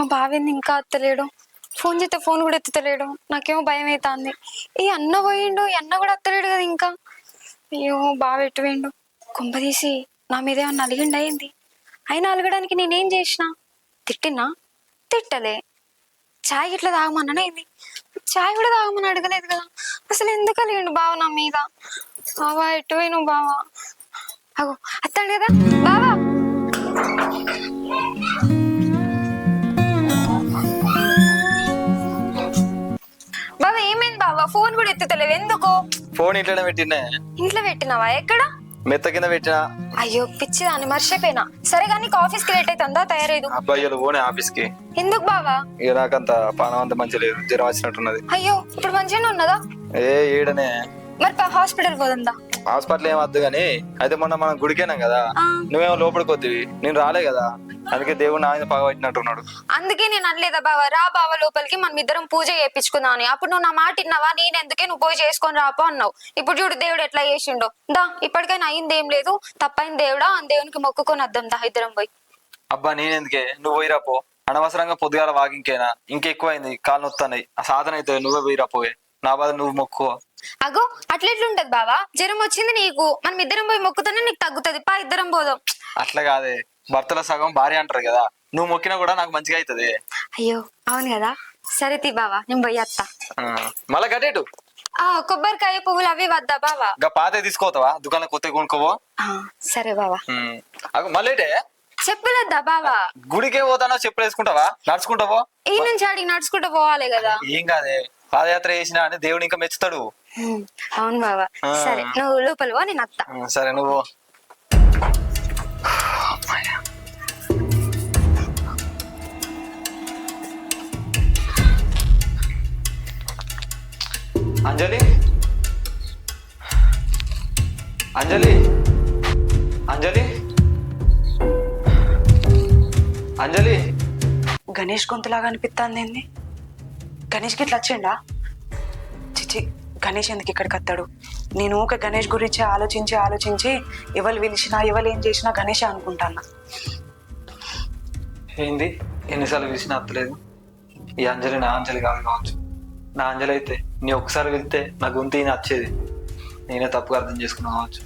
మా బావేంది ఇంకా అత్తలేడు. ఫోన్ చేస్తే ఫోన్ కూడా ఎత్తుతలేడు. నాకేమో భయం అవుతుంది. ఈ అన్న పోయిండు, ఈ అన్న కూడా అత్తలేడు కదా ఇంకా. అయ్యో బావ ఎటు పోయిండు? కొంపదీసి నా మీద ఏమన్నా అలిగిండు అయింది. అయినా అలగడానికి నేనేం చేసిన? తిట్టినా? తిట్టలే. చాయ్ ఇట్లా తాగమన్నా ఏంది? చాయ్ కూడా తాగమని అడగలేదు కదా. అసలు ఎందుకు అలిగిండు బావ నా మీద? బావా ఎటు పోయినావు బావా? అగో అత్తాడు కదా బావా. బావా ఏమైంది బావా? ఫోన్ కూడా ఎత్తుతలేవు ఎందుకు? ఫోన్ ఇంట్లోనే పెట్టినా. ఇంట్లో పెట్టినావా? ఎక్కడ? మెత్త కింద పెట్టినా. అయ్యో పిచ్చిదాన్ని మర్చిపోయినా. సరే కానీ ఆఫీస్ కి లేట్ అవుతుందా? తయారైదు. అబ్బాయిలు పోనే ఆఫీస్ కి. ఎందుకు బావా? ఇక నాకంత పానం అంత మంచి లేదు, జ్వరం వచ్చినట్టున్నది. అయ్యో ఇప్పుడు మంచిగానే ఉన్నదా? ఈడనే. మరి హాస్పిటల్ పోదా? హాస్పిటల్ ఏం వద్దు గానీ, అయితే మొన్న మనం గుడికేనాం కదా, నువ్వేమో లోపలికి వద్దువి, నేను రాలే కదా, అందుకే దేవుడు నా మీద పగ పట్టినట్టున్నాడు. అందుకే నేను అనలేదా బావా, రా బావా లోపలికి, మనం ఇద్దరం పూజ చేయించుకుందాం అని. అప్పుడు నువ్వు నా మాట విన్నావా? నేను ఎందుకే నువ్వు పోయి చేసుకొని రాపో అన్నావు. ఇప్పుడు చూడు దేవుడు ఎట్లా చేసిండో. దా ఇప్పటికైనా అయింది ఏం లేదు, తప్పైంది దేవుడా, ఆ దేవునికి మొక్కుకొని వద్దాం దా ఇద్దరం పోయి. అబ్బా నేనెందుకే, నువ్వు పోయిరాపో. అనవసరంగా పొద్దుగాల వాకింకేనా, ఇంకెక్కువైంది, కాళ్ళు నొత్తాయి, ఆ సాధన అయితే నువ్వే పోయిరాపోవే. నా బాధ నువ్వు మొక్కు. అగో అట్లెట్లుంటది బావా? జ్వరం వచ్చింది నీకు, మనం ఇద్దరం పోయి మొక్కుతూనే నీకు తగ్గుతుంది. పా ఇద్దరం పోదాం. అట్లా కాదే, భర్తల సగం భార్య అంటారు కదా, నువ్వు మొక్కినా కూడా నాకు మంచిగా అవుతుంది. అయ్యో అవును కదా. సరే తీ బావా, నేను పోయి వస్తా. మళ్ళా గటేటు కొబ్బరికాయ పువ్వులు అవి వద్దా బావా? ఇంకా పాతే తీసుకోతావా? దుకాణం కొత్త కొనుక్కోవో. సరే బావా. మళ్ళీ చెప్పులద్దా బావా? గుడికే పోతానో చెప్పులు వేసుకుంటావా? నడుచుకుంటావో? ఈ నుంచి ఆడికి నడుచుకుంటూ పోవాలి కదా. ఏం కాదే, పాదయాత్ర చేసినా అని దేవుడు ఇంకా మెచ్చుతాడు. అవును బావా. సరే నువ్వు లోపల పో, నేను అత్త. సరే నువ్వు. అంజలి, అంజలి, అంజలి, అంజలి. గణేష్ గొంతులాగా అనిపిస్తుంది ఏంది? గణేష్కి ఇట్లా వచ్చిండా? చిచి, గణేష్ ఎందుకు ఇక్కడికి వస్తాడు? నేను ఒక గణేష్ గురించి ఆలోచించి ఎవరు పిలిచినా ఎవరు ఏం చేసినా గణేష్ అనుకుంటాను. ఏంది ఎన్నిసార్లు పిలిచినా అత్తలేదు? ఈ అంజలి నా అంజలి కాదు కావచ్చు. నా అంజలి అయితే నీ ఒక్కసారి వెళ్తే నా గొంతు నచ్చేది. నేనే తప్పుగా అర్థం చేసుకున్నా కావచ్చు.